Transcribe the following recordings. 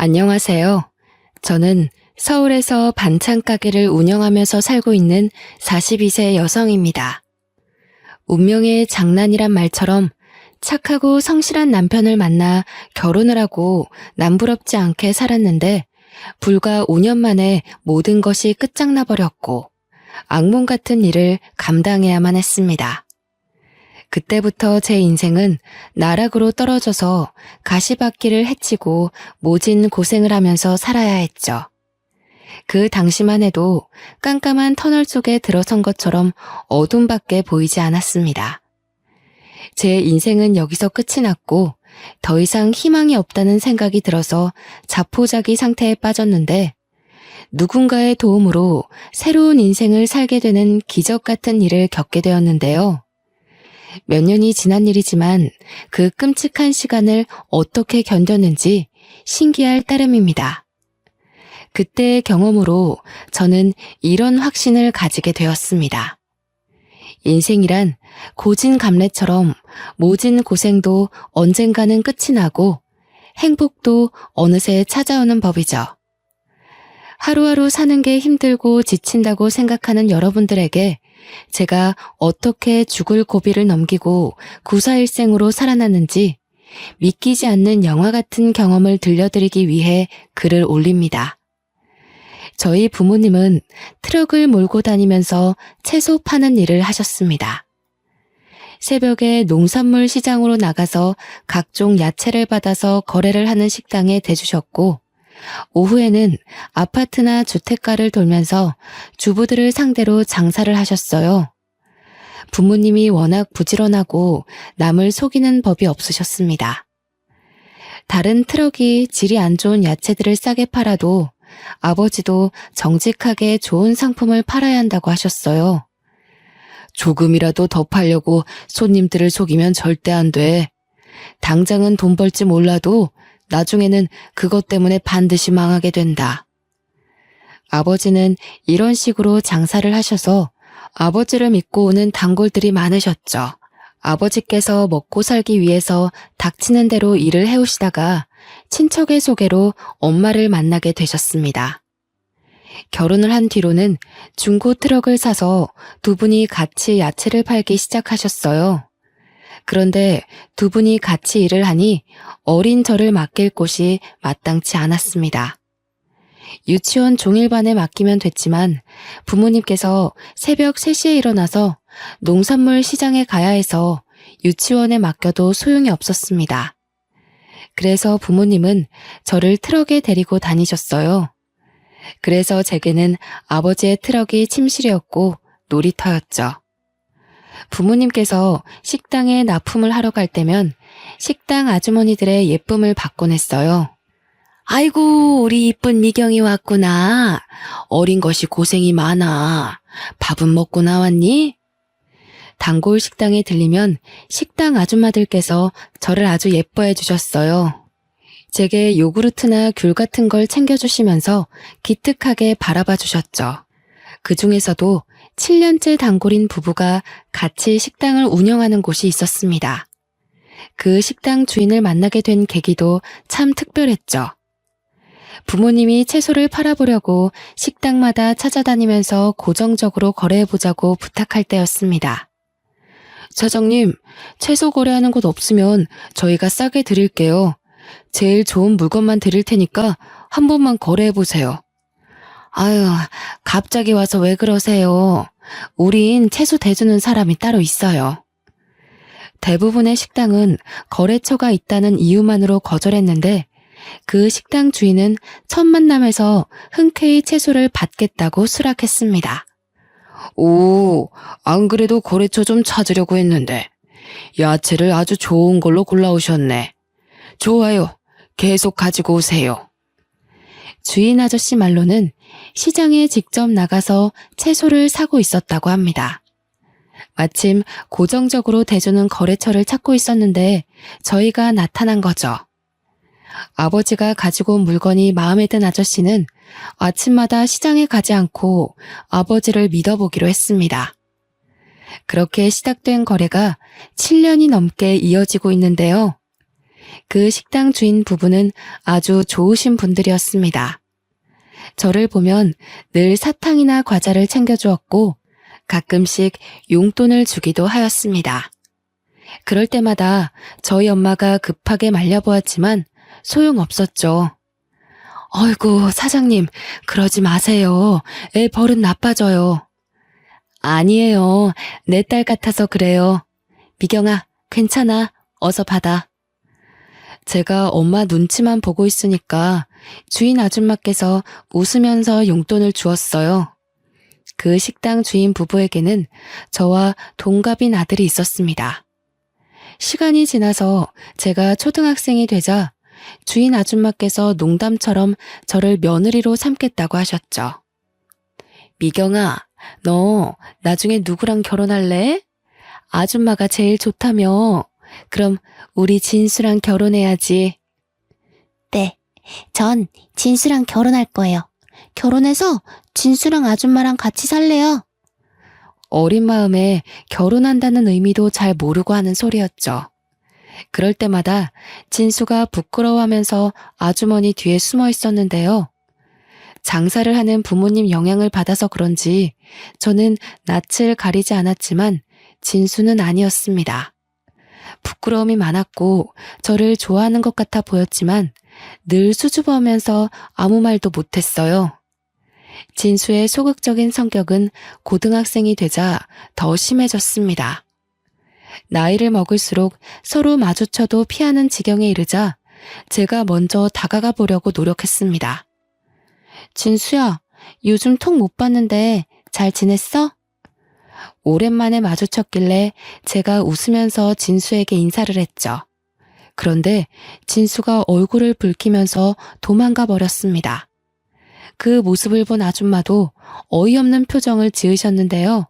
안녕하세요. 저는 서울에서 반찬 가게를 운영하면서 살고 있는 42세 여성입니다. 운명의 장난이란 말처럼 착하고 성실한 남편을 만나 결혼을 하고 남부럽지 않게 살았는데 불과 5년 만에 모든 것이 끝장나 버렸고 악몽 같은 일을 감당해야만 했습니다. 그때부터 제 인생은 나락으로 떨어져서 가시밭길을 헤치고 모진 고생을 하면서 살아야 했죠. 그 당시만 해도 깜깜한 터널 속에 들어선 것처럼 어둠밖에 보이지 않았습니다. 제 인생은 여기서 끝이 났고 더 이상 희망이 없다는 생각이 들어서 자포자기 상태에 빠졌는데 누군가의 도움으로 새로운 인생을 살게 되는 기적 같은 일을 겪게 되었는데요. 몇 년이 지난 일이지만 그 끔찍한 시간을 어떻게 견뎠는지 신기할 따름입니다. 그때의 경험으로 저는 이런 확신을 가지게 되었습니다. 인생이란 고진감래처럼 모진 고생도 언젠가는 끝이 나고 행복도 어느새 찾아오는 법이죠. 하루하루 사는 게 힘들고 지친다고 생각하는 여러분들에게 제가 어떻게 죽을 고비를 넘기고 구사일생으로 살아났는지 믿기지 않는 영화 같은 경험을 들려드리기 위해 글을 올립니다. 저희 부모님은 트럭을 몰고 다니면서 채소 파는 일을 하셨습니다. 새벽에 농산물 시장으로 나가서 각종 야채를 받아서 거래를 하는 식당에 대주셨고 오후에는 아파트나 주택가를 돌면서 주부들을 상대로 장사를 하셨어요. 부모님이 워낙 부지런하고 남을 속이는 법이 없으셨습니다. 다른 트럭이 질이 안 좋은 야채들을 싸게 팔아도 아버지도 정직하게 좋은 상품을 팔아야 한다고 하셨어요. 조금이라도 더 팔려고 손님들을 속이면 절대 안 돼. 당장은 돈 벌지 몰라도 나중에는 그것 때문에 반드시 망하게 된다. 아버지는 이런 식으로 장사를 하셔서 아버지를 믿고 오는 단골들이 많으셨죠. 아버지께서 먹고 살기 위해서 닥치는 대로 일을 해오시다가 친척의 소개로 엄마를 만나게 되셨습니다. 결혼을 한 뒤로는 중고 트럭을 사서 두 분이 같이 야채를 팔기 시작하셨어요. 그런데 두 분이 같이 일을 하니 어린 저를 맡길 곳이 마땅치 않았습니다. 유치원 종일반에 맡기면 됐지만 부모님께서 새벽 3시에 일어나서 농산물 시장에 가야 해서 유치원에 맡겨도 소용이 없었습니다. 그래서 부모님은 저를 트럭에 데리고 다니셨어요. 그래서 제게는 아버지의 트럭이 침실이었고 놀이터였죠. 부모님께서 식당에 납품을 하러 갈 때면 식당 아주머니들의 예쁨을 받곤 했어요. 아이고, 우리 이쁜 미경이 왔구나. 어린 것이 고생이 많아. 밥은 먹고 나왔니? 단골 식당에 들리면 식당 아줌마들께서 저를 아주 예뻐해 주셨어요. 제게 요구르트나 귤 같은 걸 챙겨주시면서 기특하게 바라봐 주셨죠. 그 중에서도 7년째 단골인 부부가 같이 식당을 운영하는 곳이 있었습니다. 그 식당 주인을 만나게 된 계기도 참 특별했죠. 부모님이 채소를 팔아보려고 식당마다 찾아다니면서 고정적으로 거래해보자고 부탁할 때였습니다. 사장님, 채소 거래하는 곳 없으면 저희가 싸게 드릴게요. 제일 좋은 물건만 드릴 테니까 한 번만 거래해보세요. 아유, 갑자기 와서 왜 그러세요? 우린 채소 대주는 사람이 따로 있어요. 대부분의 식당은 거래처가 있다는 이유만으로 거절했는데 그 식당 주인은 첫 만남에서 흔쾌히 채소를 받겠다고 수락했습니다. 오, 안 그래도 거래처 좀 찾으려고 했는데 야채를 아주 좋은 걸로 골라오셨네. 좋아요. 계속 가지고 오세요. 주인 아저씨 말로는 시장에 직접 나가서 채소를 사고 있었다고 합니다. 마침 고정적으로 대주는 거래처를 찾고 있었는데 저희가 나타난 거죠. 아버지가 가지고 온 물건이 마음에 든 아저씨는 아침마다 시장에 가지 않고 아버지를 믿어보기로 했습니다. 그렇게 시작된 거래가 7년이 넘게 이어지고 있는데요. 그 식당 주인 부부는 아주 좋으신 분들이었습니다. 저를 보면 늘 사탕이나 과자를 챙겨주었고 가끔씩 용돈을 주기도 하였습니다. 그럴 때마다 저희 엄마가 급하게 말려보았지만 소용없었죠. 어이구, 사장님, 그러지 마세요. 애 버릇 나빠져요. 아니에요. 내 딸 같아서 그래요. 미경아, 괜찮아. 어서 받아. 제가 엄마 눈치만 보고 있으니까 주인 아줌마께서 웃으면서 용돈을 주었어요. 그 식당 주인 부부에게는 저와 동갑인 아들이 있었습니다. 시간이 지나서 제가 초등학생이 되자 주인 아줌마께서 농담처럼 저를 며느리로 삼겠다고 하셨죠. 미경아, 너 나중에 누구랑 결혼할래? 아줌마가 제일 좋다며. 그럼 우리 진수랑 결혼해야지. 네, 전 진수랑 결혼할 거예요. 결혼해서 진수랑 아줌마랑 같이 살래요. 어린 마음에 결혼한다는 의미도 잘 모르고 하는 소리였죠. 그럴 때마다 진수가 부끄러워하면서 아주머니 뒤에 숨어 있었는데요. 장사를 하는 부모님 영향을 받아서 그런지 저는 낯을 가리지 않았지만 진수는 아니었습니다. 부끄러움이 많았고 저를 좋아하는 것 같아 보였지만 늘 수줍어하면서 아무 말도 못했어요. 진수의 소극적인 성격은 고등학생이 되자 더 심해졌습니다. 나이를 먹을수록 서로 마주쳐도 피하는 지경에 이르자 제가 먼저 다가가 보려고 노력했습니다. 진수야, 요즘 톡 못 봤는데 잘 지냈어? 오랜만에 마주쳤길래 제가 웃으면서 진수에게 인사를 했죠. 그런데 진수가 얼굴을 붉히면서 도망가 버렸습니다. 그 모습을 본 아줌마도 어이없는 표정을 지으셨는데요.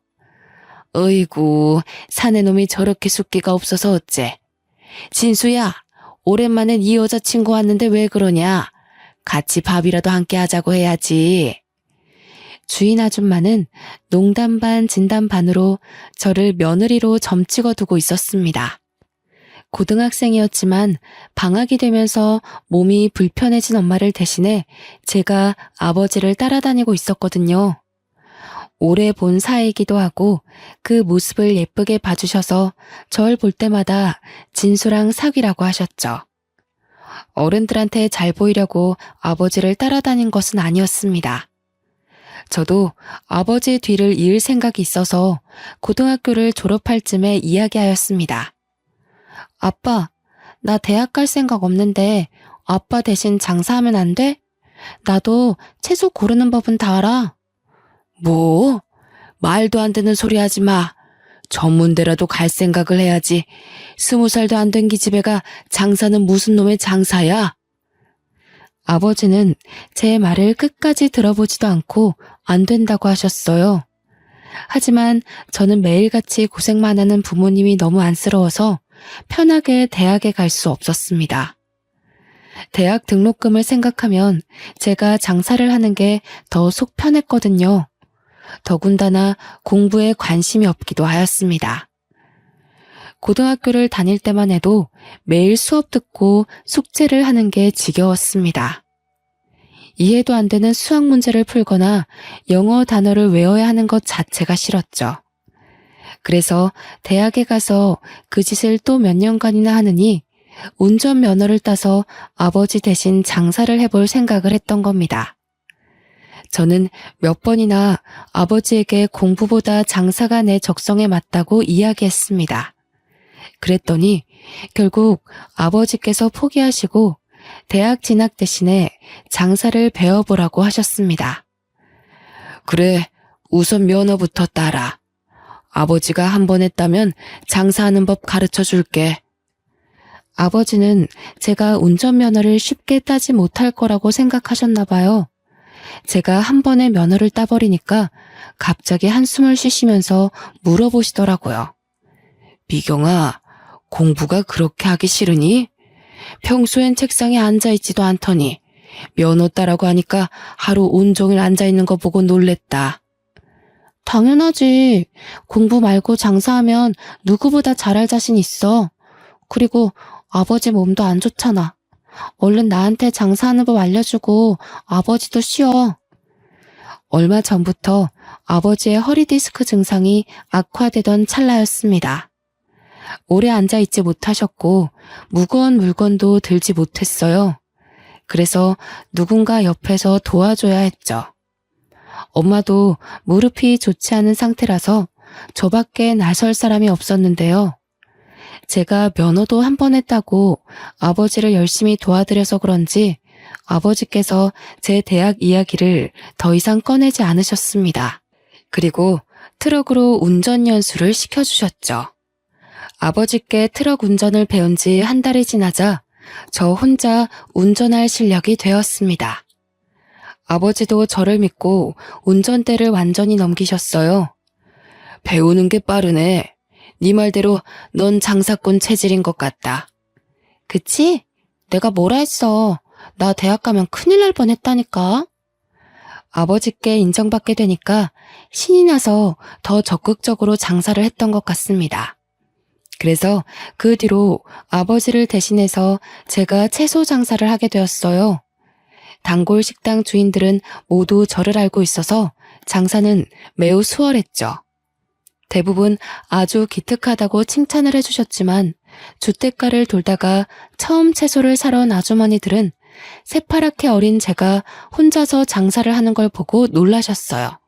어이구, 사내 놈이 저렇게 숫기가 없어서 어째. 진수야, 오랜만에 네 여자친구 왔는데 왜 그러냐? 같이 밥이라도 함께 하자고 해야지. 주인 아줌마는 농담 반 진담 반으로 저를 며느리로 점찍어 두고 있었습니다. 고등학생이었지만 방학이 되면서 몸이 불편해진 엄마를 대신해 제가 아버지를 따라다니고 있었거든요. 오래 본 사이이기도 하고 그 모습을 예쁘게 봐주셔서 절 볼 때마다 진수랑 사귀라고 하셨죠. 어른들한테 잘 보이려고 아버지를 따라다닌 것은 아니었습니다. 저도 아버지 뒤를 이을 생각이 있어서 고등학교를 졸업할 쯤에 이야기하였습니다. 아빠, 나 대학 갈 생각 없는데 아빠 대신 장사하면 안 돼? 나도 채소 고르는 법은 다 알아. 뭐? 말도 안 되는 소리 하지 마. 전문대라도 갈 생각을 해야지. 20살도 안 된 기집애가 장사는 무슨 놈의 장사야? 아버지는 제 말을 끝까지 들어보지도 않고 안 된다고 하셨어요. 하지만 저는 매일같이 고생만 하는 부모님이 너무 안쓰러워서 편하게 대학에 갈 수 없었습니다. 대학 등록금을 생각하면 제가 장사를 하는 게 더 속 편했거든요. 더군다나 공부에 관심이 없기도 하였습니다. 고등학교를 다닐 때만 해도 매일 수업 듣고 숙제를 하는 게 지겨웠습니다. 이해도 안 되는 수학 문제를 풀거나 영어 단어를 외워야 하는 것 자체가 싫었죠. 그래서 대학에 가서 그 짓을 또 몇 년간이나 하느니 운전면허를 따서 아버지 대신 장사를 해볼 생각을 했던 겁니다. 저는 몇 번이나 아버지에게 공부보다 장사가 내 적성에 맞다고 이야기했습니다. 그랬더니 결국 아버지께서 포기하시고 대학 진학 대신에 장사를 배워보라고 하셨습니다. 그래, 우선 면허부터 따라. 아버지가 한 번 했다면 장사하는 법 가르쳐 줄게. 아버지는 제가 운전면허를 쉽게 따지 못할 거라고 생각하셨나 봐요. 제가 한 번에 면허를 따버리니까 갑자기 한숨을 쉬시면서 물어보시더라고요. 미경아, 공부가 그렇게 하기 싫으니? 평소엔 책상에 앉아있지도 않더니 면허 따라고 하니까 하루 온종일 앉아있는 거 보고 놀랬다. 당연하지. 공부 말고 장사하면 누구보다 잘할 자신 있어. 그리고 아버지 몸도 안 좋잖아. 얼른 나한테 장사하는 법 알려주고 아버지도 쉬어. 얼마 전부터 아버지의 허리 디스크 증상이 악화되던 찰나였습니다. 오래 앉아있지 못하셨고 무거운 물건도 들지 못했어요. 그래서 누군가 옆에서 도와줘야 했죠. 엄마도 무릎이 좋지 않은 상태라서 저밖에 나설 사람이 없었는데요. 제가 면허도 한 번 했다고 아버지를 열심히 도와드려서 그런지 아버지께서 제 대학 이야기를 더 이상 꺼내지 않으셨습니다. 그리고 트럭으로 운전 연수를 시켜주셨죠. 아버지께 트럭 운전을 배운 지 한 달이 지나자 저 혼자 운전할 실력이 되었습니다. 아버지도 저를 믿고 운전대를 완전히 넘기셨어요. 배우는 게 빠르네. 네 말대로 넌 장사꾼 체질인 것 같다. 그치? 내가 뭐라 했어. 나 대학 가면 큰일 날 뻔했다니까. 아버지께 인정받게 되니까 신이 나서 더 적극적으로 장사를 했던 것 같습니다. 그래서 그 뒤로 아버지를 대신해서 제가 채소 장사를 하게 되었어요. 단골 식당 주인들은 모두 저를 알고 있어서 장사는 매우 수월했죠. 대부분 아주 기특하다고 칭찬을 해주셨지만 주택가를 돌다가 처음 채소를 사러 온 아주머니들은 새파랗게 어린 제가 혼자서 장사를 하는 걸 보고 놀라셨어요.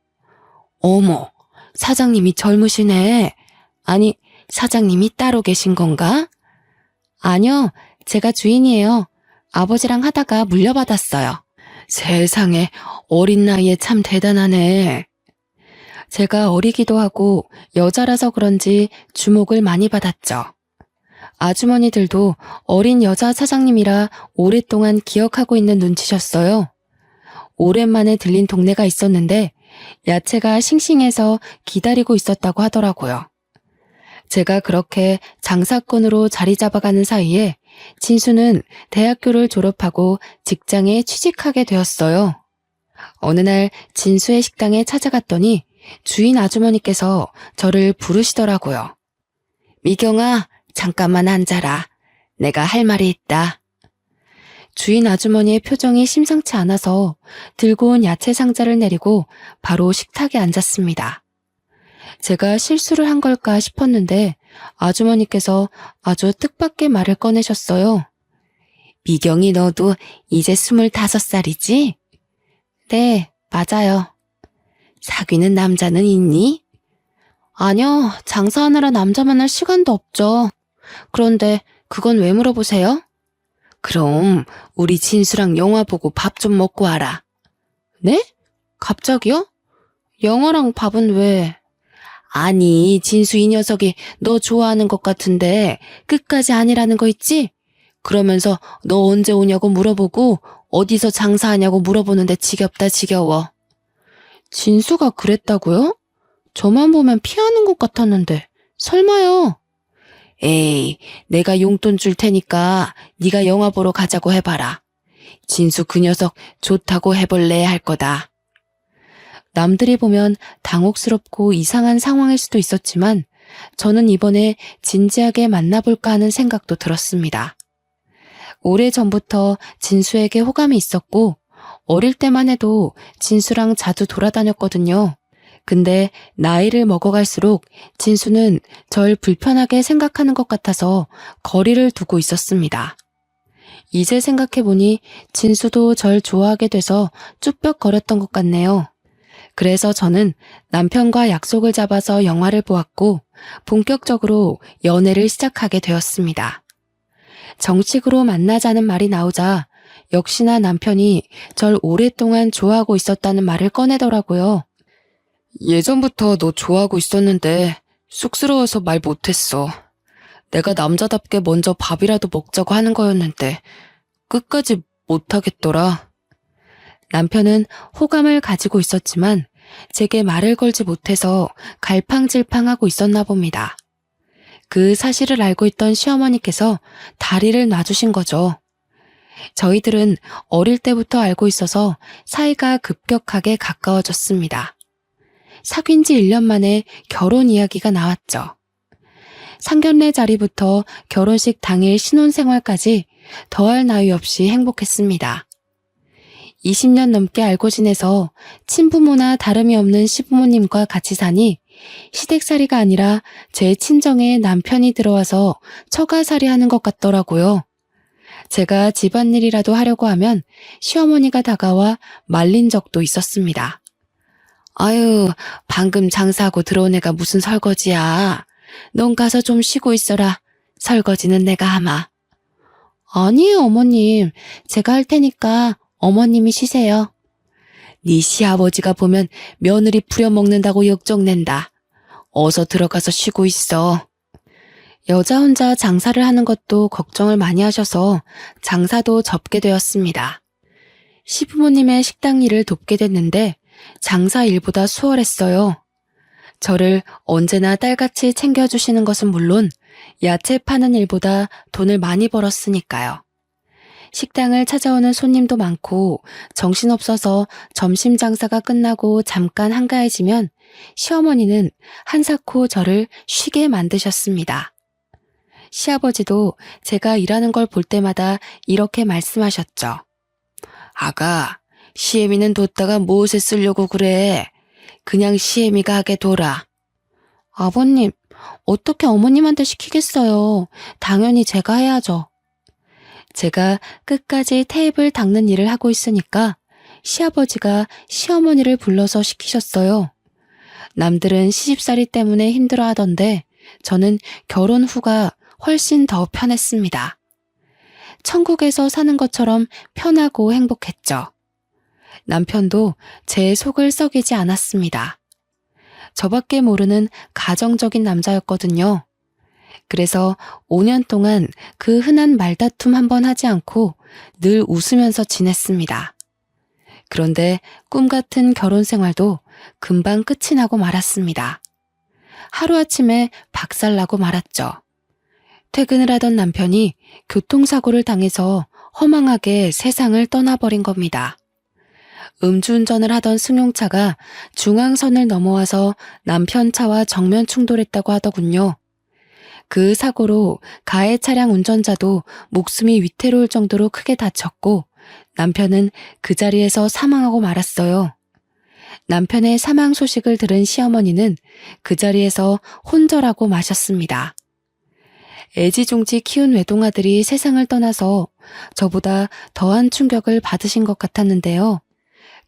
어머, 사장님이 젊으시네. 아니, 사장님이 따로 계신 건가? 아니요, 제가 주인이에요. 아버지랑 하다가 물려받았어요. 세상에, 어린 나이에 참 대단하네. 제가 어리기도 하고 여자라서 그런지 주목을 많이 받았죠. 아주머니들도 어린 여자 사장님이라 오랫동안 기억하고 있는 눈치셨어요. 오랜만에 들린 동네가 있었는데 야채가 싱싱해서 기다리고 있었다고 하더라고요. 제가 그렇게 장사꾼으로 자리 잡아가는 사이에 진수는 대학교를 졸업하고 직장에 취직하게 되었어요. 어느 날 진수의 식당에 찾아갔더니 주인 아주머니께서 저를 부르시더라고요. 미경아, 잠깐만 앉아라. 내가 할 말이 있다. 주인 아주머니의 표정이 심상치 않아서 들고 온 야채 상자를 내리고 바로 식탁에 앉았습니다. 제가 실수를 한 걸까 싶었는데 아주머니께서 아주 뜻밖의 말을 꺼내셨어요. 미경이 너도 이제 25살이지? 네, 맞아요. 사귀는 남자는 있니? 아니요, 장사하느라 남자 만날 시간도 없죠. 그런데 그건 왜 물어보세요? 그럼 우리 진수랑 영화 보고 밥 좀 먹고 와라. 네? 갑자기요? 영화랑 밥은 왜? 아니, 진수 이 녀석이 너 좋아하는 것 같은데 끝까지 아니라는 거 있지? 그러면서 너 언제 오냐고 물어보고 어디서 장사하냐고 물어보는데 지겹다 지겨워. 진수가 그랬다고요? 저만 보면 피하는 것 같았는데 설마요? 에이, 내가 용돈 줄 테니까 네가 영화 보러 가자고 해봐라. 진수 그 녀석 좋다고 해볼래 할 거다. 남들이 보면 당혹스럽고 이상한 상황일 수도 있었지만 저는 이번에 진지하게 만나볼까 하는 생각도 들었습니다. 오래전부터 진수에게 호감이 있었고 어릴 때만 해도 진수랑 자주 돌아다녔거든요. 근데 나이를 먹어갈수록 진수는 절 불편하게 생각하는 것 같아서 거리를 두고 있었습니다. 이제 생각해보니 진수도 절 좋아하게 돼서 쭈뼛거렸던 것 같네요. 그래서 저는 남편과 약속을 잡아서 영화를 보았고 본격적으로 연애를 시작하게 되었습니다. 정식으로 만나자는 말이 나오자 역시나 남편이 절 오랫동안 좋아하고 있었다는 말을 꺼내더라고요. 예전부터 너 좋아하고 있었는데 쑥스러워서 말 못했어. 내가 남자답게 먼저 밥이라도 먹자고 하는 거였는데 끝까지 못하겠더라. 남편은 호감을 가지고 있었지만 제게 말을 걸지 못해서 갈팡질팡하고 있었나 봅니다. 그 사실을 알고 있던 시어머니께서 다리를 놔주신 거죠. 저희들은 어릴 때부터 알고 있어서 사이가 급격하게 가까워졌습니다. 사귄 지 1년 만에 결혼 이야기가 나왔죠. 상견례 자리부터 결혼식 당일 신혼생활까지 더할 나위 없이 행복했습니다. 20년 넘게 알고 지내서 친부모나 다름이 없는 시부모님과 같이 사니 시댁살이가 아니라 제 친정에 남편이 들어와서 처가살이 하는 것 같더라고요. 제가 집안일이라도 하려고 하면 시어머니가 다가와 말린 적도 있었습니다. 아유, 방금 장사하고 들어온 애가 무슨 설거지야. 넌 가서 좀 쉬고 있어라. 설거지는 내가 하마. 아니에요, 어머님. 제가 할 테니까 어머님이 쉬세요. 네 시아버지가 보면 며느리 부려먹는다고 욕정낸다. 어서 들어가서 쉬고 있어. 여자 혼자 장사를 하는 것도 걱정을 많이 하셔서 장사도 접게 되었습니다. 시부모님의 식당 일을 돕게 됐는데 장사 일보다 수월했어요. 저를 언제나 딸같이 챙겨주시는 것은 물론 야채 파는 일보다 돈을 많이 벌었으니까요. 식당을 찾아오는 손님도 많고 정신없어서 점심 장사가 끝나고 잠깐 한가해지면 시어머니는 한사코 저를 쉬게 만드셨습니다. 시아버지도 제가 일하는 걸 볼 때마다 이렇게 말씀하셨죠. 아가, 시애미는 뒀다가 무엇에 쓰려고 그래? 그냥 시애미가 하게 둬라. 아버님, 어떻게 어머님한테 시키겠어요. 당연히 제가 해야죠. 제가 끝까지 테이블 닦는 일을 하고 있으니까 시아버지가 시어머니를 불러서 시키셨어요. 남들은 시집살이 때문에 힘들어 하던데 저는 결혼 후가 훨씬 더 편했습니다. 천국에서 사는 것처럼 편하고 행복했죠. 남편도 제 속을 썩이지 않았습니다. 저밖에 모르는 가정적인 남자였거든요. 그래서 5년 동안 그 흔한 말다툼 한번 하지 않고 늘 웃으면서 지냈습니다. 그런데 꿈 같은 결혼 생활도 금방 끝이 나고 말았습니다. 하루아침에 박살나고 말았죠. 퇴근을 하던 남편이 교통사고를 당해서 허망하게 세상을 떠나버린 겁니다. 음주운전을 하던 승용차가 중앙선을 넘어와서 남편 차와 정면 충돌했다고 하더군요. 그 사고로 가해 차량 운전자도 목숨이 위태로울 정도로 크게 다쳤고 남편은 그 자리에서 사망하고 말았어요. 남편의 사망 소식을 들은 시어머니는 그 자리에서 혼절하고 마셨습니다. 애지중지 키운 외동아들이 세상을 떠나서 저보다 더한 충격을 받으신 것 같았는데요.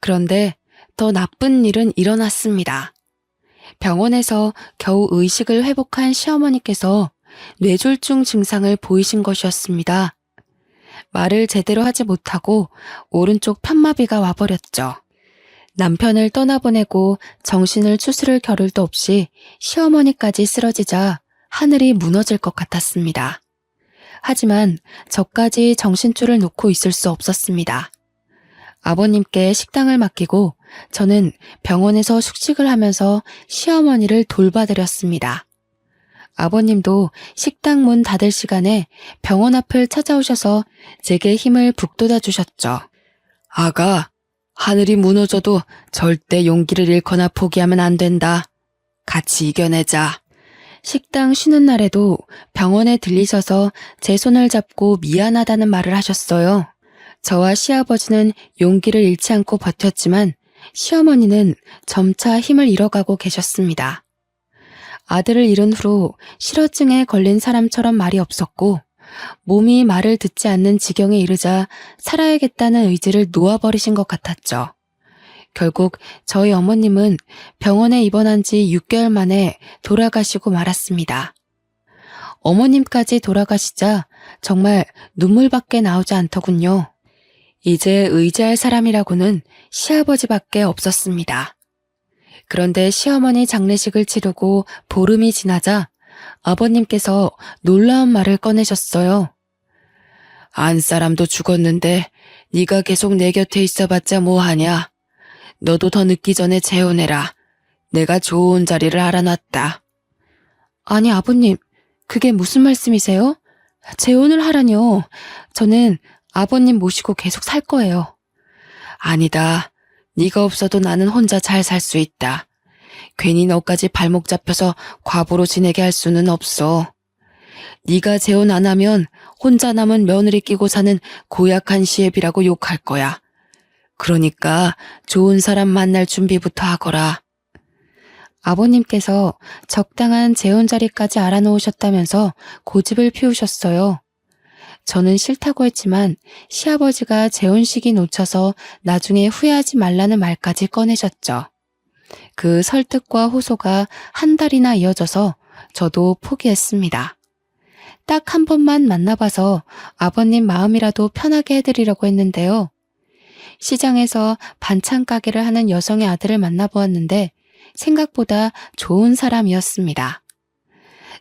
그런데 더 나쁜 일은 일어났습니다. 병원에서 겨우 의식을 회복한 시어머니께서 뇌졸중 증상을 보이신 것이었습니다. 말을 제대로 하지 못하고 오른쪽 편마비가 와버렸죠. 남편을 떠나보내고 정신을 추스를 겨를도 없이 시어머니까지 쓰러지자 하늘이 무너질 것 같았습니다. 하지만 저까지 정신줄을 놓고 있을 수 없었습니다. 아버님께 식당을 맡기고 저는 병원에서 숙식을 하면서 시어머니를 돌봐드렸습니다. 아버님도 식당 문 닫을 시간에 병원 앞을 찾아오셔서 제게 힘을 북돋아 주셨죠. 아가, 하늘이 무너져도 절대 용기를 잃거나 포기하면 안 된다. 같이 이겨내자. 식당 쉬는 날에도 병원에 들리셔서 제 손을 잡고 미안하다는 말을 하셨어요. 저와 시아버지는 용기를 잃지 않고 버텼지만 시어머니는 점차 힘을 잃어가고 계셨습니다. 아들을 잃은 후로 실어증에 걸린 사람처럼 말이 없었고 몸이 말을 듣지 않는 지경에 이르자 살아야겠다는 의지를 놓아버리신 것 같았죠. 결국 저희 어머님은 병원에 입원한 지 6개월 만에 돌아가시고 말았습니다. 어머님까지 돌아가시자 정말 눈물밖에 나오지 않더군요. 이제 의지할 사람이라고는 시아버지밖에 없었습니다. 그런데 시어머니 장례식을 치르고 보름이 지나자 아버님께서 놀라운 말을 꺼내셨어요. 안 사람도 죽었는데 네가 계속 내 곁에 있어봤자 뭐하냐. 너도 더 늦기 전에 재혼해라. 내가 좋은 자리를 알아놨다. 아니 아버님, 그게 무슨 말씀이세요? 재혼을 하라뇨. 저는 아버님 모시고 계속 살 거예요. 아니다. 네가 없어도 나는 혼자 잘 살 수 있다. 괜히 너까지 발목 잡혀서 과부로 지내게 할 수는 없어. 네가 재혼 안 하면 혼자 남은 며느리 끼고 사는 고약한 시애비라고 욕할 거야. 그러니까 좋은 사람 만날 준비부터 하거라. 아버님께서 적당한 재혼 자리까지 알아놓으셨다면서 고집을 피우셨어요. 저는 싫다고 했지만 시아버지가 재혼식이 놓쳐서 나중에 후회하지 말라는 말까지 꺼내셨죠. 그 설득과 호소가 한 달이나 이어져서 저도 포기했습니다. 딱 한 번만 만나봐서 아버님 마음이라도 편하게 해드리려고 했는데요. 시장에서 반찬 가게를 하는 여성의 아들을 만나보았는데 생각보다 좋은 사람이었습니다.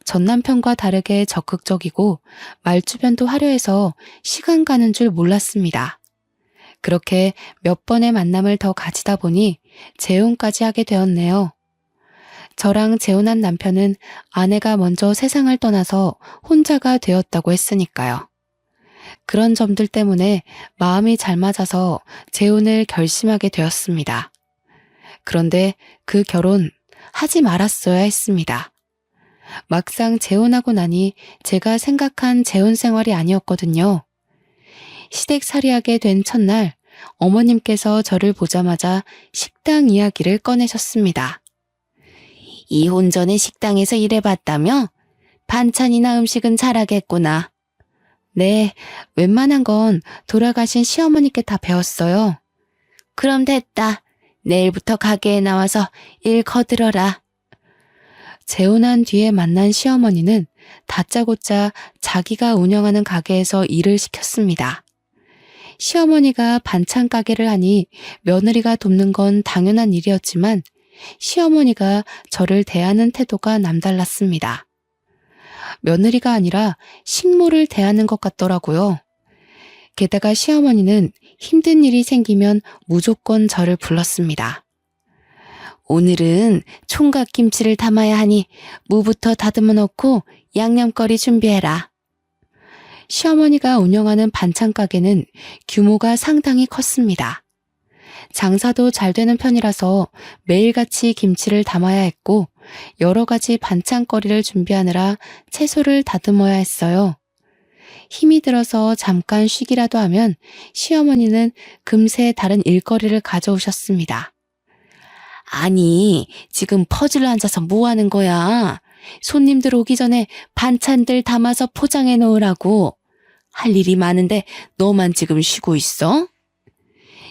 전 남편과 다르게 적극적이고 말주변도 화려해서 시간 가는 줄 몰랐습니다. 그렇게 몇 번의 만남을 더 가지다 보니 재혼까지 하게 되었네요. 저랑 재혼한 남편은 아내가 먼저 세상을 떠나서 혼자가 되었다고 했으니까요. 그런 점들 때문에 마음이 잘 맞아서 재혼을 결심하게 되었습니다. 그런데 그 결혼 하지 말았어야 했습니다. 막상 재혼하고 나니 제가 생각한 재혼 생활이 아니었거든요. 시댁살이하게 된 첫날 어머님께서 저를 보자마자 식당 이야기를 꺼내셨습니다. 이혼 전에 식당에서 일해봤다며? 반찬이나 음식은 잘하겠구나. 네, 웬만한 건 돌아가신 시어머니께 다 배웠어요. 그럼 됐다. 내일부터 가게에 나와서 일 거들어라. 재혼한 뒤에 만난 시어머니는 다짜고짜 자기가 운영하는 가게에서 일을 시켰습니다. 시어머니가 반찬 가게를 하니 며느리가 돕는 건 당연한 일이었지만 시어머니가 저를 대하는 태도가 남달랐습니다. 며느리가 아니라 식모를 대하는 것 같더라고요. 게다가 시어머니는 힘든 일이 생기면 무조건 저를 불렀습니다. 오늘은 총각김치를 담아야 하니 무부터 다듬어 놓고 양념거리 준비해라. 시어머니가 운영하는 반찬 가게는 규모가 상당히 컸습니다. 장사도 잘 되는 편이라서 매일같이 김치를 담아야 했고 여러 가지 반찬거리를 준비하느라 채소를 다듬어야 했어요. 힘이 들어서 잠깐 쉬기라도 하면 시어머니는 금세 다른 일거리를 가져오셨습니다. 아니, 지금 퍼즐을 앉아서 뭐 하는 거야? 손님들 오기 전에 반찬들 담아서 포장해 놓으라고. 할 일이 많은데 너만 지금 쉬고 있어?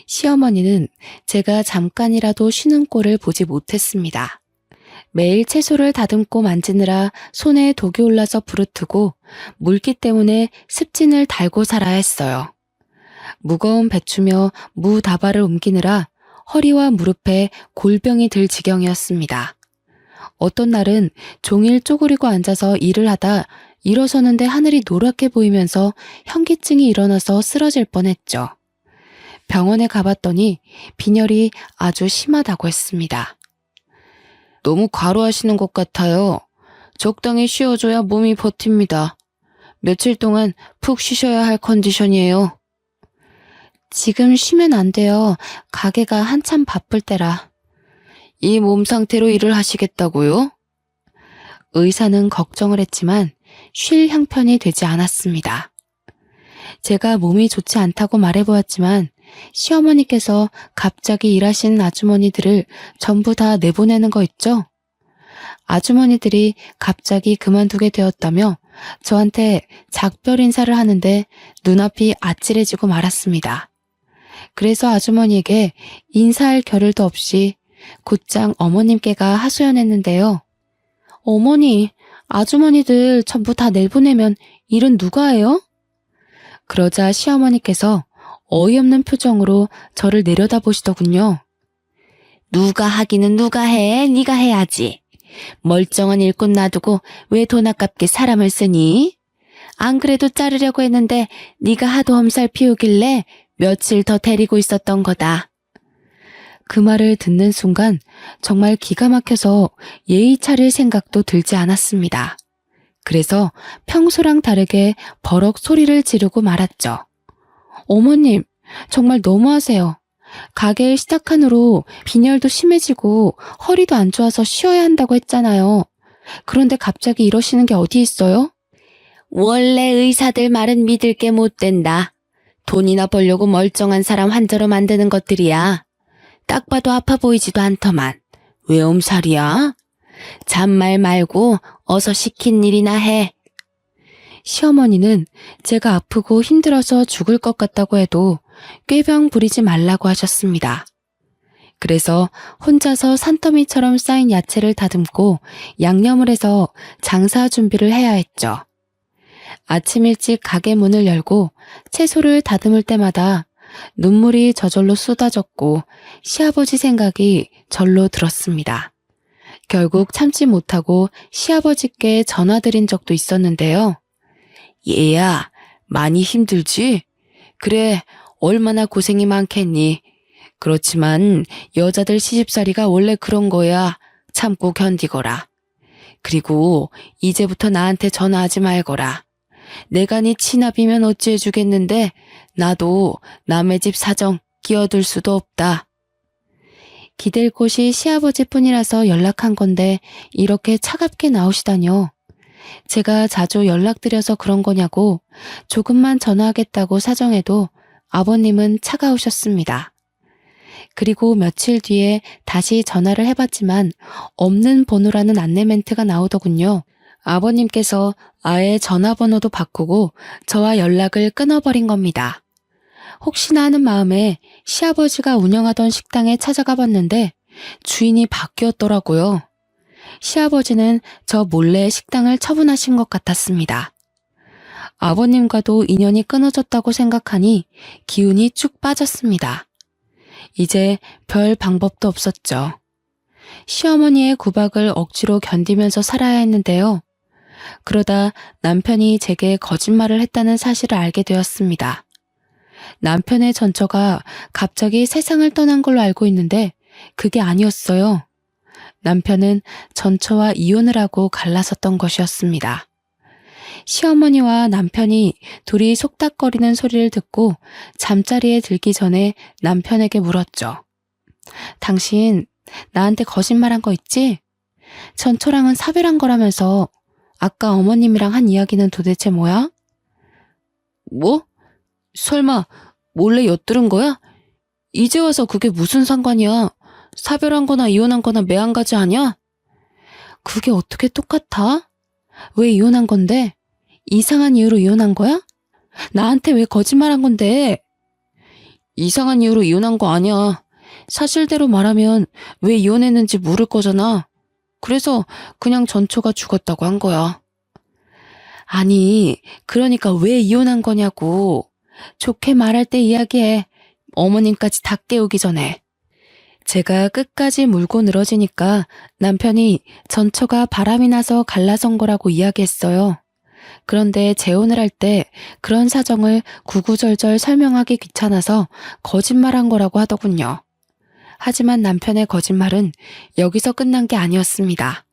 시어머니는 제가 잠깐이라도 쉬는 꼴을 보지 못했습니다. 매일 채소를 다듬고 만지느라 손에 독이 올라서 부르트고 물기 때문에 습진을 달고 살아야 했어요. 무거운 배추며 무 다발을 옮기느라 허리와 무릎에 골병이 들 지경이었습니다. 어떤 날은 종일 쪼그리고 앉아서 일을 하다 일어서는데 하늘이 노랗게 보이면서 현기증이 일어나서 쓰러질 뻔했죠. 병원에 가봤더니 빈혈이 아주 심하다고 했습니다. 너무 과로하시는 것 같아요. 적당히 쉬어줘야 몸이 버팁니다. 며칠 동안 푹 쉬셔야 할 컨디션이에요. 지금 쉬면 안 돼요. 가게가 한참 바쁠 때라. 이 몸 상태로 일을 하시겠다고요? 의사는 걱정을 했지만 쉴 형편이 되지 않았습니다. 제가 몸이 좋지 않다고 말해보았지만 시어머니께서 갑자기 일하시는 아주머니들을 전부 다 내보내는 거 있죠? 아주머니들이 갑자기 그만두게 되었다며 저한테 작별 인사를 하는데 눈앞이 아찔해지고 말았습니다. 그래서 아주머니에게 인사할 겨를도 없이 곧장 어머님께가 하소연했는데요. 어머니, 아주머니들 전부 다 내보내면 일은 누가 해요? 그러자 시어머니께서 어이없는 표정으로 저를 내려다보시더군요. 누가 하기는 누가 해? 네가 해야지. 멀쩡한 일꾼 놔두고 왜 돈 아깝게 사람을 쓰니? 안 그래도 자르려고 했는데 네가 하도 엄살 피우길래 며칠 더 데리고 있었던 거다. 그 말을 듣는 순간 정말 기가 막혀서 예의 차릴 생각도 들지 않았습니다. 그래서 평소랑 다르게 버럭 소리를 지르고 말았죠. 어머님, 정말 너무하세요. 가게를 시작한 후로 빈혈도 심해지고 허리도 안 좋아서 쉬어야 한다고 했잖아요. 그런데 갑자기 이러시는 게 어디 있어요? 원래 의사들 말은 믿을 게 못 된다. 돈이나 벌려고 멀쩡한 사람 환자로 만드는 것들이야. 딱 봐도 아파 보이지도 않더만. 왜 엄살이야? 잔말 말고 어서 시킨 일이나 해. 시어머니는 제가 아프고 힘들어서 죽을 것 같다고 해도 꾀병 부리지 말라고 하셨습니다. 그래서 혼자서 산더미처럼 쌓인 야채를 다듬고 양념을 해서 장사 준비를 해야 했죠. 아침 일찍 가게 문을 열고 채소를 다듬을 때마다 눈물이 저절로 쏟아졌고 시아버지 생각이 절로 들었습니다. 결국 참지 못하고 시아버지께 전화드린 적도 있었는데요. 얘야, 많이 힘들지? 그래, 얼마나 고생이 많겠니? 그렇지만 여자들 시집살이가 원래 그런 거야. 참고 견디거라. 그리고 이제부터 나한테 전화하지 말거라. 내가 네 치납이면 어찌 해주겠는데 나도 남의 집 사정 끼어들 수도 없다. 기댈 곳이 시아버지뿐이라서 연락한 건데 이렇게 차갑게 나오시다뇨. 제가 자주 연락드려서 그런 거냐고 조금만 전화하겠다고 사정해도 아버님은 차가우셨습니다. 그리고 며칠 뒤에 다시 전화를 해봤지만 없는 번호라는 안내 멘트가 나오더군요. 아버님께서 아예 전화번호도 바꾸고 저와 연락을 끊어버린 겁니다. 혹시나 하는 마음에 시아버지가 운영하던 식당에 찾아가 봤는데 주인이 바뀌었더라고요. 시아버지는 저 몰래 식당을 처분하신 것 같았습니다. 아버님과도 인연이 끊어졌다고 생각하니 기운이 쭉 빠졌습니다. 이제 별 방법도 없었죠. 시어머니의 구박을 억지로 견디면서 살아야 했는데요. 그러다 남편이 제게 거짓말을 했다는 사실을 알게 되었습니다. 남편의 전처가 갑자기 세상을 떠난 걸로 알고 있는데 그게 아니었어요. 남편은 전처와 이혼을 하고 갈라섰던 것이었습니다. 시어머니와 남편이 둘이 속닥거리는 소리를 듣고 잠자리에 들기 전에 남편에게 물었죠. 당신 나한테 거짓말한 거 있지? 전처랑은 사별한 거라면서 아까 어머님이랑 한 이야기는 도대체 뭐야? 뭐? 설마 몰래 엿들은 거야? 이제 와서 그게 무슨 상관이야? 사별한 거나 이혼한 거나 매한가지 아니야? 그게 어떻게 똑같아? 왜 이혼한 건데? 이상한 이유로 이혼한 거야? 나한테 왜 거짓말한 건데? 이상한 이유로 이혼한 거 아니야. 사실대로 말하면 왜 이혼했는지 물을 거잖아. 그래서 그냥 전초가 죽었다고 한 거야. 아니, 그러니까 왜 이혼한 거냐고. 좋게 말할 때 이야기해. 어머님까지 다 깨우기 전에. 제가 끝까지 물고 늘어지니까 남편이 전처가 바람이 나서 갈라선 거라고 이야기했어요. 그런데 재혼을 할 때 그런 사정을 구구절절 설명하기 귀찮아서 거짓말한 거라고 하더군요. 하지만 남편의 거짓말은 여기서 끝난 게 아니었습니다.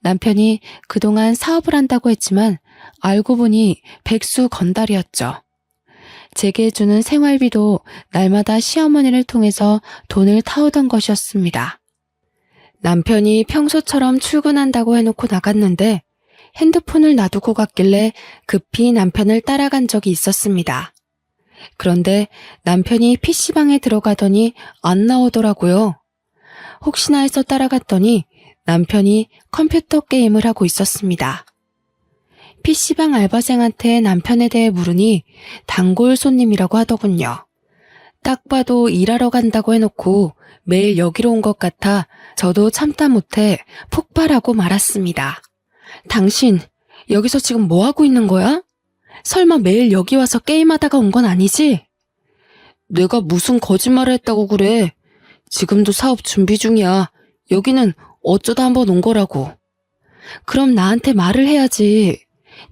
남편이 그동안 사업을 한다고 했지만 알고 보니 백수 건달이었죠. 제게 주는 생활비도 날마다 시어머니를 통해서 돈을 타오던 것이었습니다. 남편이 평소처럼 출근한다고 해놓고 나갔는데 핸드폰을 놔두고 갔길래 급히 남편을 따라간 적이 있었습니다. 그런데 남편이 PC방에 들어가더니 안 나오더라고요. 혹시나 해서 따라갔더니 남편이 컴퓨터 게임을 하고 있었습니다. PC방 알바생한테 남편에 대해 물으니 단골 손님이라고 하더군요. 딱 봐도 일하러 간다고 해놓고 매일 여기로 온 것 같아 저도 참다 못해 폭발하고 말았습니다. 당신 여기서 지금 뭐 하고 있는 거야? 설마 매일 여기 와서 게임하다가 온 건 아니지? 내가 무슨 거짓말을 했다고 그래. 지금도 사업 준비 중이야. 여기는 어쩌다 한번 온 거라고. 그럼 나한테 말을 해야지.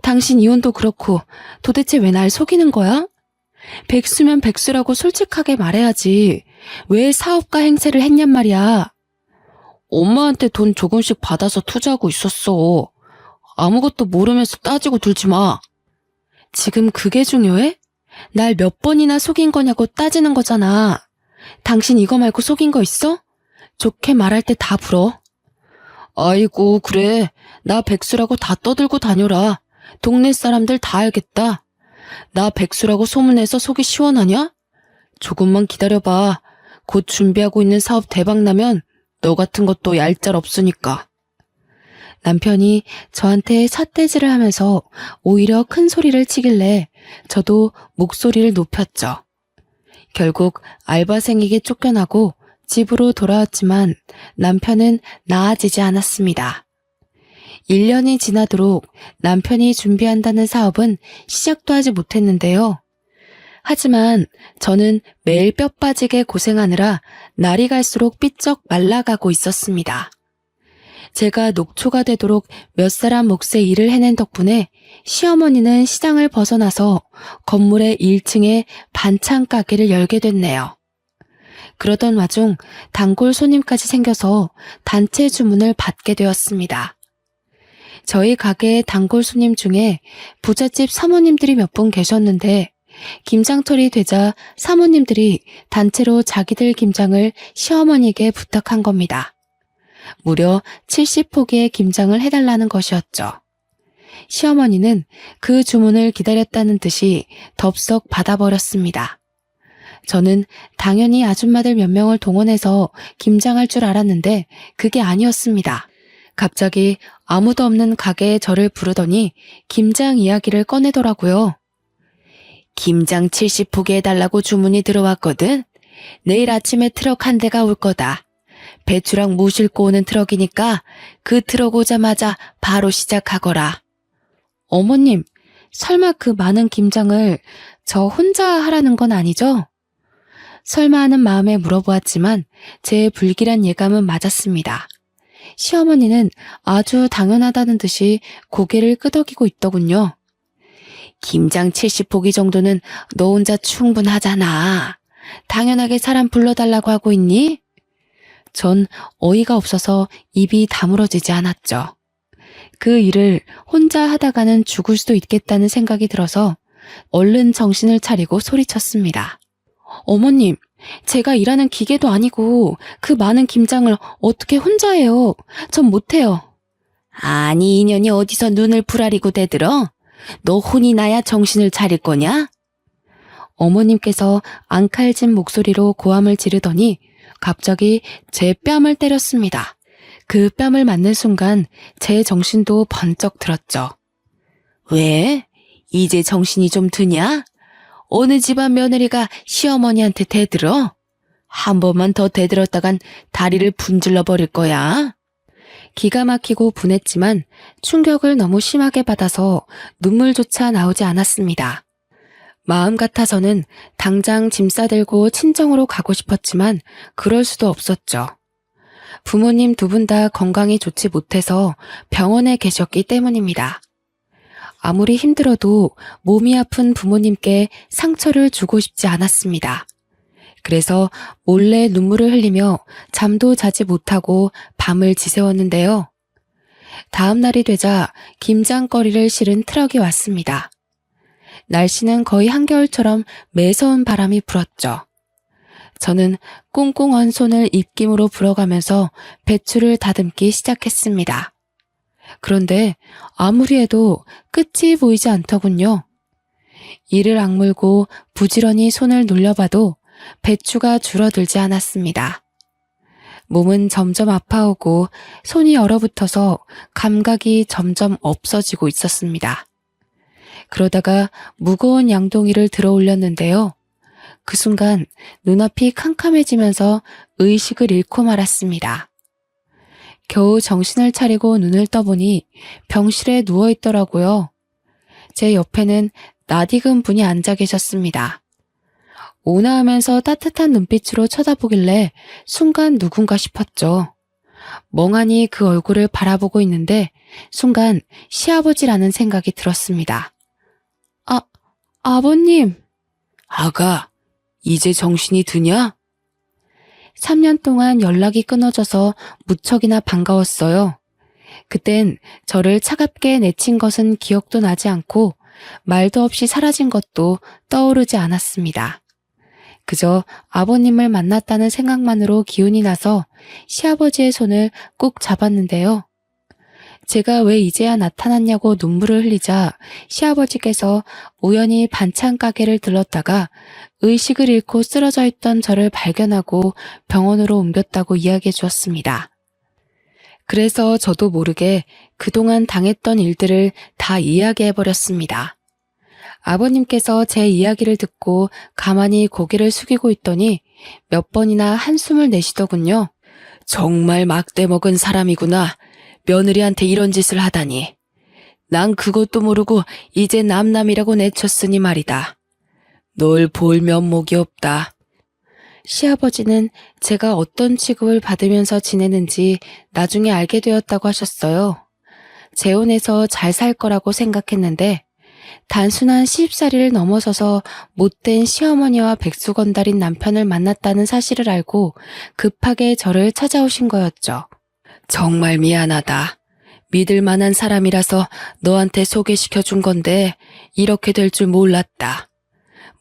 당신 이혼도 그렇고 도대체 왜 날 속이는 거야? 백수면 백수라고 솔직하게 말해야지. 왜 사업가 행세를 했냔 말이야. 엄마한테 돈 조금씩 받아서 투자하고 있었어. 아무것도 모르면서 따지고 들지 마. 지금 그게 중요해? 날 몇 번이나 속인 거냐고 따지는 거잖아. 당신 이거 말고 속인 거 있어? 좋게 말할 때 다 불어. 아이고 그래. 나 백수라고 다 떠들고 다녀라. 동네 사람들 다 알겠다. 나 백수라고 소문내서 속이 시원하냐? 조금만 기다려봐. 곧 준비하고 있는 사업 대박나면 너 같은 것도 얄짤 없으니까. 남편이 저한테 삿대질을 하면서 오히려 큰 소리를 치길래 저도 목소리를 높였죠. 결국 알바생에게 쫓겨나고 집으로 돌아왔지만 남편은 나아지지 않았습니다. 1년이 지나도록 남편이 준비한다는 사업은 시작도 하지 못했는데요. 하지만 저는 매일 뼈 빠지게 고생하느라 날이 갈수록 삐쩍 말라가고 있었습니다. 제가 녹초가 되도록 몇 사람 몫의 일을 해낸 덕분에 시어머니는 시장을 벗어나서 건물의 1층에 반찬 가게를 열게 됐네요. 그러던 와중 단골 손님까지 생겨서 단체 주문을 받게 되었습니다. 저희 가게의 단골 손님 중에 부잣집 사모님들이 몇 분 계셨는데 김장철이 되자 사모님들이 단체로 자기들 김장을 시어머니에게 부탁한 겁니다. 무려 70포기의 김장을 해달라는 것이었죠. 시어머니는 그 주문을 기다렸다는 듯이 덥석 받아버렸습니다. 저는 당연히 아줌마들 몇 명을 동원해서 김장할 줄 알았는데 그게 아니었습니다. 갑자기 아무도 없는 가게에 저를 부르더니 김장 이야기를 꺼내더라고요. 김장 70포기 해달라고 주문이 들어왔거든. 내일 아침에 트럭 한 대가 올 거다. 배추랑 무 싣고 오는 트럭이니까 그 트럭 오자마자 바로 시작하거라. 어머님, 설마 그 많은 김장을 저 혼자 하라는 건 아니죠? 설마 하는 마음에 물어보았지만 제 불길한 예감은 맞았습니다. 시어머니는 아주 당연하다는 듯이 고개를 끄덕이고 있더군요. 김장 70포기 정도는 너 혼자 충분하잖아. 당연하게 사람 불러달라고 하고 있니? 전 어이가 없어서 입이 다물어지지 않았죠. 그 일을 혼자 하다가는 죽을 수도 있겠다는 생각이 들어서 얼른 정신을 차리고 소리쳤습니다. 어머님, 제가 일하는 기계도 아니고 그 많은 김장을 어떻게 혼자 해요? 전 못해요. 아니, 인연이 어디서 눈을 부라리고 대들어? 너 혼이 나야 정신을 차릴 거냐? 어머님께서 앙칼진 목소리로 고함을 지르더니 갑자기 제 뺨을 때렸습니다. 그 뺨을 맞는 순간 제 정신도 번쩍 들었죠. 왜? 이제 정신이 좀 드냐? 어느 집안 며느리가 시어머니한테 대들어? 한 번만 더 대들었다간 다리를 분질러 버릴 거야. 기가 막히고 분했지만 충격을 너무 심하게 받아서 눈물조차 나오지 않았습니다. 마음 같아서는 당장 짐 싸들고 친정으로 가고 싶었지만 그럴 수도 없었죠. 부모님 두 분 다 건강이 좋지 못해서 병원에 계셨기 때문입니다. 아무리 힘들어도 몸이 아픈 부모님께 상처를 주고 싶지 않았습니다. 그래서 몰래 눈물을 흘리며 잠도 자지 못하고 밤을 지새웠는데요. 다음 날이 되자 김장거리를 실은 트럭이 왔습니다. 날씨는 거의 한겨울처럼 매서운 바람이 불었죠. 저는 꽁꽁 손을 입김으로 불어가면서 배추를 다듬기 시작했습니다. 그런데 아무리 해도 끝이 보이지 않더군요. 이를 악물고 부지런히 손을 눌려봐도 배추가 줄어들지 않았습니다. 몸은 점점 아파오고 손이 얼어붙어서 감각이 점점 없어지고 있었습니다. 그러다가 무거운 양동이를 들어 올렸는데요. 그 순간 눈앞이 캄캄해지면서 의식을 잃고 말았습니다. 겨우 정신을 차리고 눈을 떠보니 병실에 누워있더라고요. 제 옆에는 낯익은 분이 앉아 계셨습니다. 온화하면서 따뜻한 눈빛으로 쳐다보길래 순간 누군가 싶었죠. 멍하니 그 얼굴을 바라보고 있는데 순간 시아버지라는 생각이 들었습니다. 아버님. 아가, 이제 정신이 드냐? 3년 동안 연락이 끊어져서 무척이나 반가웠어요. 그땐 저를 차갑게 내친 것은 기억도 나지 않고 말도 없이 사라진 것도 떠오르지 않았습니다. 그저 아버님을 만났다는 생각만으로 기운이 나서 시아버지의 손을 꾹 잡았는데요. 제가 왜 이제야 나타났냐고 눈물을 흘리자 시아버지께서 우연히 반찬 가게를 들렀다가 의식을 잃고 쓰러져 있던 저를 발견하고 병원으로 옮겼다고 이야기해 주었습니다. 그래서 저도 모르게 그동안 당했던 일들을 다 이야기해 버렸습니다. 아버님께서 제 이야기를 듣고 가만히 고개를 숙이고 있더니 몇 번이나 한숨을 내쉬더군요. 정말 막대 먹은 사람이구나. 며느리한테 이런 짓을 하다니. 난 그것도 모르고 이제 남남이라고 내쳤으니 말이다. 널 볼 면목이 없다. 시아버지는 제가 어떤 취급을 받으면서 지내는지 나중에 알게 되었다고 하셨어요. 재혼해서 잘 살 거라고 생각했는데 단순한 시집살이를 넘어서서 못된 시어머니와 백수건달인 남편을 만났다는 사실을 알고 급하게 저를 찾아오신 거였죠. 정말 미안하다. 믿을 만한 사람이라서 너한테 소개시켜 준 건데 이렇게 될 줄 몰랐다.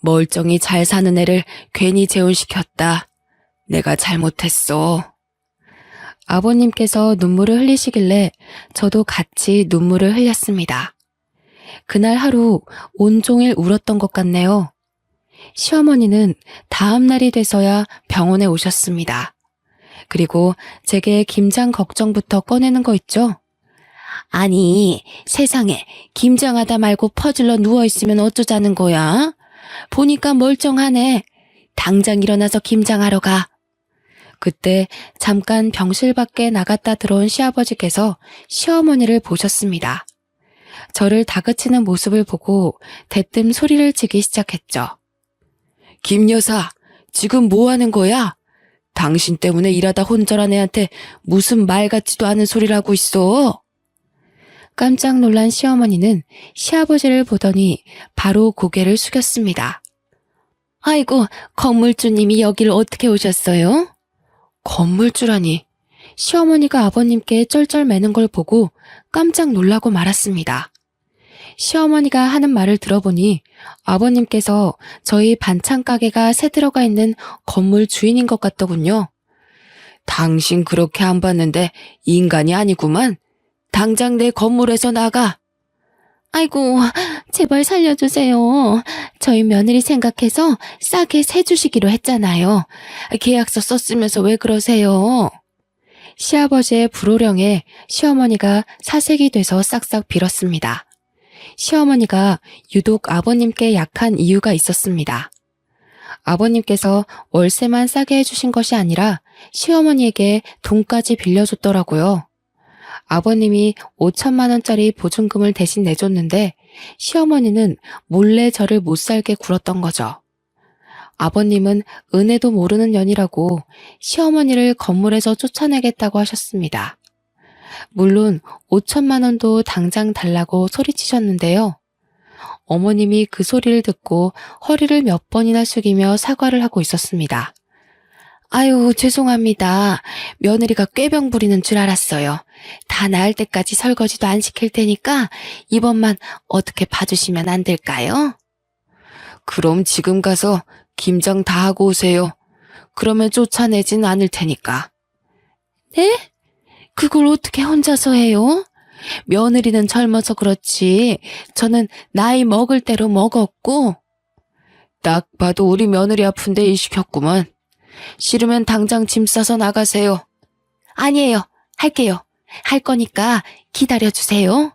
멀쩡히 잘 사는 애를 괜히 재혼시켰다. 내가 잘못했어. 아버님께서 눈물을 흘리시길래 저도 같이 눈물을 흘렸습니다. 그날 하루 온종일 울었던 것 같네요. 시어머니는 다음 날이 돼서야 병원에 오셨습니다. 그리고 제게 김장 걱정부터 꺼내는 거 있죠? 아니, 세상에 김장하다 말고 퍼질러 누워있으면 어쩌자는 거야? 보니까 멀쩡하네. 당장 일어나서 김장하러 가. 그때 잠깐 병실 밖에 나갔다 들어온 시아버지께서 시어머니를 보셨습니다. 저를 다그치는 모습을 보고 대뜸 소리를 치기 시작했죠. 김 여사, 지금 뭐 하는 거야? 당신 때문에 일하다 혼절한 애한테 무슨 말 같지도 않은 소리를 하고 있어. 깜짝 놀란 시어머니는 시아버지를 보더니 바로 고개를 숙였습니다. 아이고, 건물주님이 여길 어떻게 오셨어요? 건물주라니. 시어머니가 아버님께 쩔쩔매는 걸 보고 깜짝 놀라고 말았습니다. 시어머니가 하는 말을 들어보니 아버님께서 저희 반찬 가게가 새 들어가 있는 건물 주인인 것 같더군요. 당신 그렇게 안 봤는데 인간이 아니구만. 당장 내 건물에서 나가. 아이고, 제발 살려주세요. 저희 며느리 생각해서 싸게 세 주시기로 했잖아요. 계약서 썼으면서 왜 그러세요? 시아버지의 불호령에 시어머니가 사색이 돼서 싹싹 빌었습니다. 시어머니가 유독 아버님께 약한 이유가 있었습니다. 아버님께서 월세만 싸게 해주신 것이 아니라 시어머니에게 돈까지 빌려줬더라고요. 아버님이 5천만 원짜리 보증금을 대신 내줬는데 시어머니는 몰래 저를 못 살게 굴었던 거죠. 아버님은 은혜도 모르는 년이라고 시어머니를 건물에서 쫓아내겠다고 하셨습니다. 물론 5천만 원도 당장 달라고 소리치셨는데요. 어머님이 그 소리를 듣고 허리를 몇 번이나 숙이며 사과를 하고 있었습니다. 아유, 죄송합니다. 며느리가 꾀병 부리는 줄 알았어요. 다 나을 때까지 설거지도 안 시킬 테니까 이번만 어떻게 봐주시면 안 될까요? 그럼 지금 가서 김장 다 하고 오세요. 그러면 쫓아내진 않을 테니까. 네? 그걸 어떻게 혼자서 해요? 며느리는 젊어서 그렇지 저는 나이 먹을 대로 먹었고. 딱 봐도 우리 며느리 아픈데 일 시켰구만. 싫으면 당장 짐 싸서 나가세요. 아니에요. 할게요. 할 거니까 기다려주세요.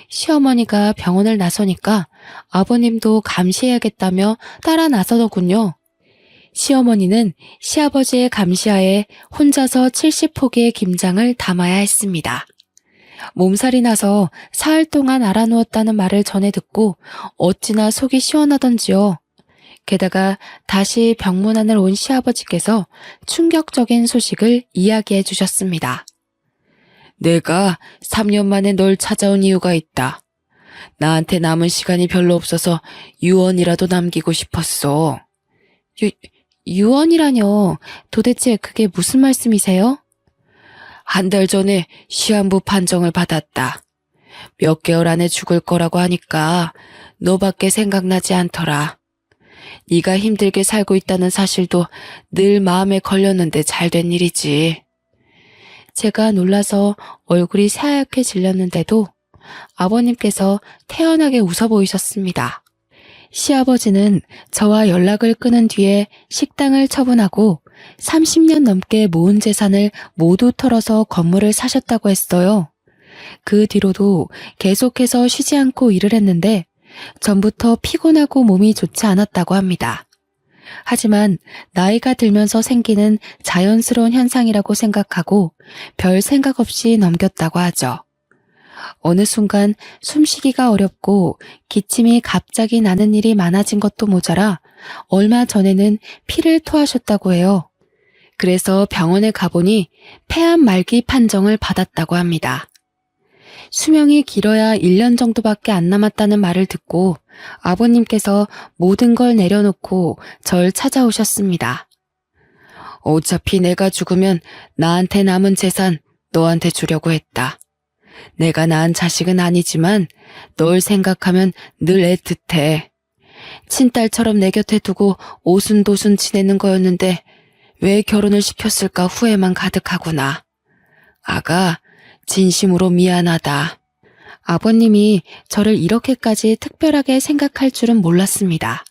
시어머니가 병원을 나서니까 아버님도 감시해야겠다며 따라 나서더군요. 시어머니는 시아버지의 감시하에 혼자서 70포기의 김장을 담아야 했습니다. 몸살이 나서 사흘 동안 알아누웠다는 말을 전해 듣고 어찌나 속이 시원하던지요. 게다가 다시 병문안을 온 시아버지께서 충격적인 소식을 이야기해 주셨습니다. 내가 3년 만에 널 찾아온 이유가 있다. 나한테 남은 시간이 별로 없어서 유언이라도 남기고 싶었어. 유언이라뇨? 도대체 그게 무슨 말씀이세요? 한 달 전에 시한부 판정을 받았다. 몇 개월 안에 죽을 거라고 하니까 너밖에 생각나지 않더라. 네가 힘들게 살고 있다는 사실도 늘 마음에 걸렸는데 잘 된 일이지. 제가 놀라서 얼굴이 새하얗게 질렸는데도 아버님께서 태연하게 웃어 보이셨습니다. 시아버지는 저와 연락을 끊은 뒤에 식당을 처분하고 30년 넘게 모은 재산을 모두 털어서 건물을 사셨다고 했어요. 그 뒤로도 계속해서 쉬지 않고 일을 했는데 전부터 피곤하고 몸이 좋지 않았다고 합니다. 하지만 나이가 들면서 생기는 자연스러운 현상이라고 생각하고 별 생각 없이 넘겼다고 하죠. 어느 순간 숨쉬기가 어렵고 기침이 갑자기 나는 일이 많아진 것도 모자라 얼마 전에는 피를 토하셨다고 해요. 그래서 병원에 가보니 폐암 말기 판정을 받았다고 합니다. 수명이 길어야 1년 정도밖에 안 남았다는 말을 듣고 아버님께서 모든 걸 내려놓고 절 찾아오셨습니다. 어차피 내가 죽으면 나한테 남은 재산 너한테 주려고 했다. 내가 낳은 자식은 아니지만 널 생각하면 늘 애틋해. 친딸처럼 내 곁에 두고 오순도순 지내는 거였는데 왜 결혼을 시켰을까 후회만 가득하구나. 아가, 진심으로 미안하다. 아버님이 저를 이렇게까지 특별하게 생각할 줄은 몰랐습니다.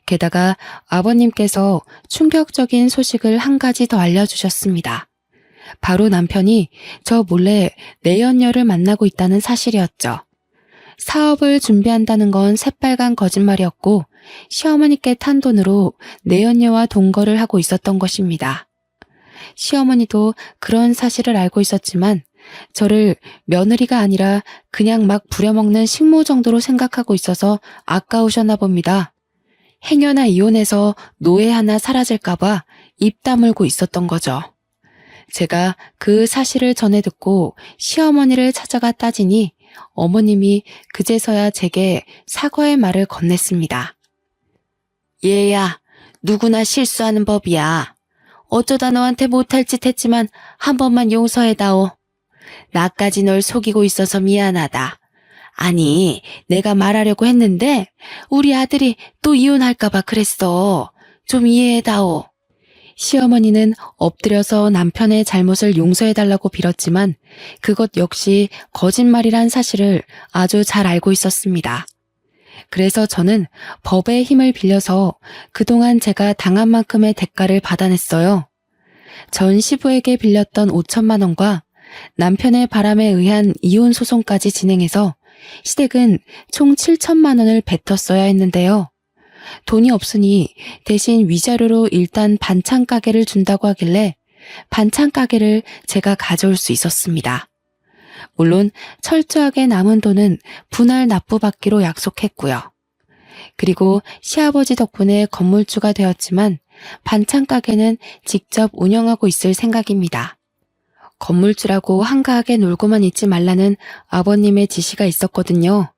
게다가 아버님께서 충격적인 소식을 한 가지 더 알려주셨습니다. 바로 남편이 저 몰래 내연녀를 만나고 있다는 사실이었죠. 사업을 준비한다는 건 새빨간 거짓말이었고 시어머니께 탄 돈으로 내연녀와 동거를 하고 있었던 것입니다. 시어머니도 그런 사실을 알고 있었지만 저를 며느리가 아니라 그냥 막 부려먹는 식모 정도로 생각하고 있어서 아까우셨나 봅니다. 행여나 이혼해서 노예 하나 사라질까봐 입 다물고 있었던 거죠. 제가 그 사실을 전해 듣고 시어머니를 찾아가 따지니 어머님이 그제서야 제게 사과의 말을 건넸습니다. 얘야, 누구나 실수하는 법이야. 어쩌다 너한테 못할 짓 했지만 한 번만 용서해다오. 나까지 널 속이고 있어서 미안하다. 아니, 내가 말하려고 했는데 우리 아들이 또 이혼할까봐 그랬어. 좀 이해해다오. 시어머니는 엎드려서 남편의 잘못을 용서해달라고 빌었지만 그것 역시 거짓말이란 사실을 아주 잘 알고 있었습니다. 그래서 저는 법의 힘을 빌려서 그동안 제가 당한 만큼의 대가를 받아냈어요. 전 시부에게 빌렸던 5천만 원과 남편의 바람에 의한 이혼 소송까지 진행해서 시댁은 총 7천만 원을 뱉었어야 했는데요. 돈이 없으니 대신 위자료로 일단 반찬 가게를 준다고 하길래 반찬 가게를 제가 가져올 수 있었습니다. 물론 철저하게 남은 돈은 분할 납부받기로 약속했고요. 그리고 시아버지 덕분에 건물주가 되었지만 반찬 가게는 직접 운영하고 있을 생각입니다. 건물주라고 한가하게 놀고만 있지 말라는 아버님의 지시가 있었거든요.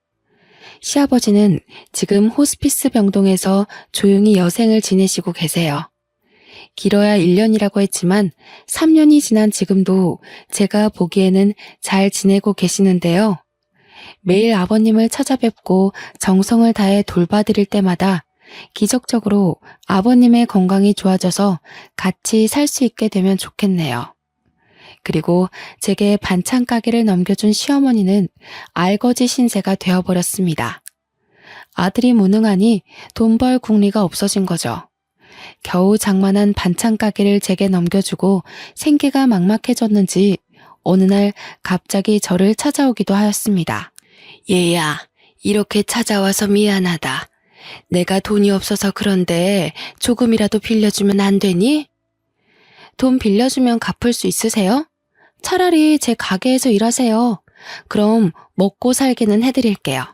시아버지는 지금 호스피스 병동에서 조용히 여생을 지내시고 계세요. 길어야 1년이라고 했지만 3년이 지난 지금도 제가 보기에는 잘 지내고 계시는데요. 매일 아버님을 찾아뵙고 정성을 다해 돌봐드릴 때마다 기적적으로 아버님의 건강이 좋아져서 같이 살 수 있게 되면 좋겠네요. 그리고 제게 반찬 가게를 넘겨준 시어머니는 알거지 신세가 되어버렸습니다. 아들이 무능하니 돈 벌 궁리가 없어진 거죠. 겨우 장만한 반찬 가게를 제게 넘겨주고 생계가 막막해졌는지 어느 날 갑자기 저를 찾아오기도 하였습니다. 얘야, 이렇게 찾아와서 미안하다. 내가 돈이 없어서 그런데 조금이라도 빌려주면 안 되니? 돈 빌려주면 갚을 수 있으세요? 차라리 제 가게에서 일하세요. 그럼 먹고 살기는 해드릴게요.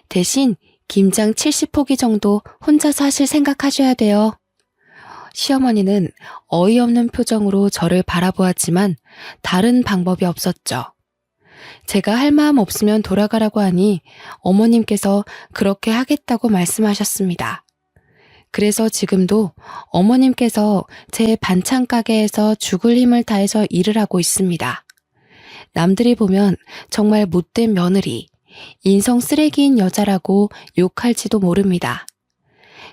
대신 김장 70포기 정도 혼자서 하실 생각하셔야 돼요. 시어머니는 어이없는 표정으로 저를 바라보았지만 다른 방법이 없었죠. 제가 할 마음 없으면 돌아가라고 하니 어머님께서 그렇게 하겠다고 말씀하셨습니다. 그래서 지금도 어머님께서 제 반찬 가게에서 죽을 힘을 다해서 일을 하고 있습니다. 남들이 보면 정말 못된 며느리, 인성 쓰레기인 여자라고 욕할지도 모릅니다.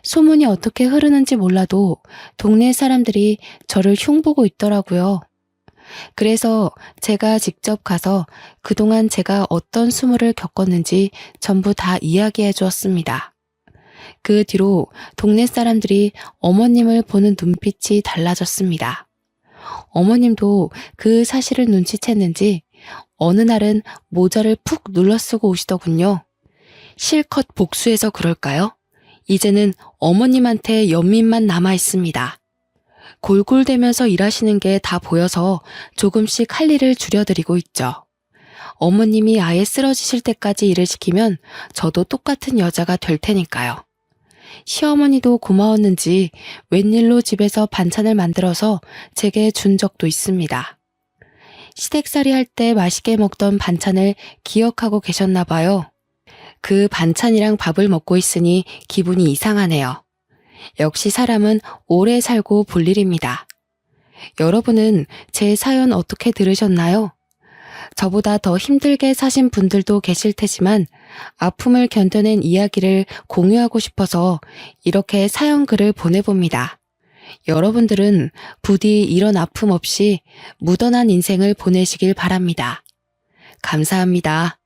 소문이 어떻게 흐르는지 몰라도 동네 사람들이 저를 흉보고 있더라고요. 그래서 제가 직접 가서 그동안 제가 어떤 수모를 겪었는지 전부 다 이야기해 주었습니다. 그 뒤로 동네 사람들이 어머님을 보는 눈빛이 달라졌습니다. 어머님도 그 사실을 눈치챘는지 어느 날은 모자를 푹 눌러 쓰고 오시더군요. 실컷 복수해서 그럴까요? 이제는 어머님한테 연민만 남아 있습니다. 골골대면서 일하시는 게 다 보여서 조금씩 할 일을 줄여드리고 있죠. 어머님이 아예 쓰러지실 때까지 일을 시키면 저도 똑같은 여자가 될 테니까요. 시어머니도 고마웠는지 웬일로 집에서 반찬을 만들어서 제게 준 적도 있습니다. 시댁살이 할 때 맛있게 먹던 반찬을 기억하고 계셨나 봐요. 그 반찬이랑 밥을 먹고 있으니 기분이 이상하네요. 역시 사람은 오래 살고 볼 일입니다. 여러분은 제 사연 어떻게 들으셨나요? 저보다 더 힘들게 사신 분들도 계실 테지만 아픔을 견뎌낸 이야기를 공유하고 싶어서 이렇게 사연 글을 보내봅니다. 여러분들은 부디 이런 아픔 없이 무던한 인생을 보내시길 바랍니다. 감사합니다.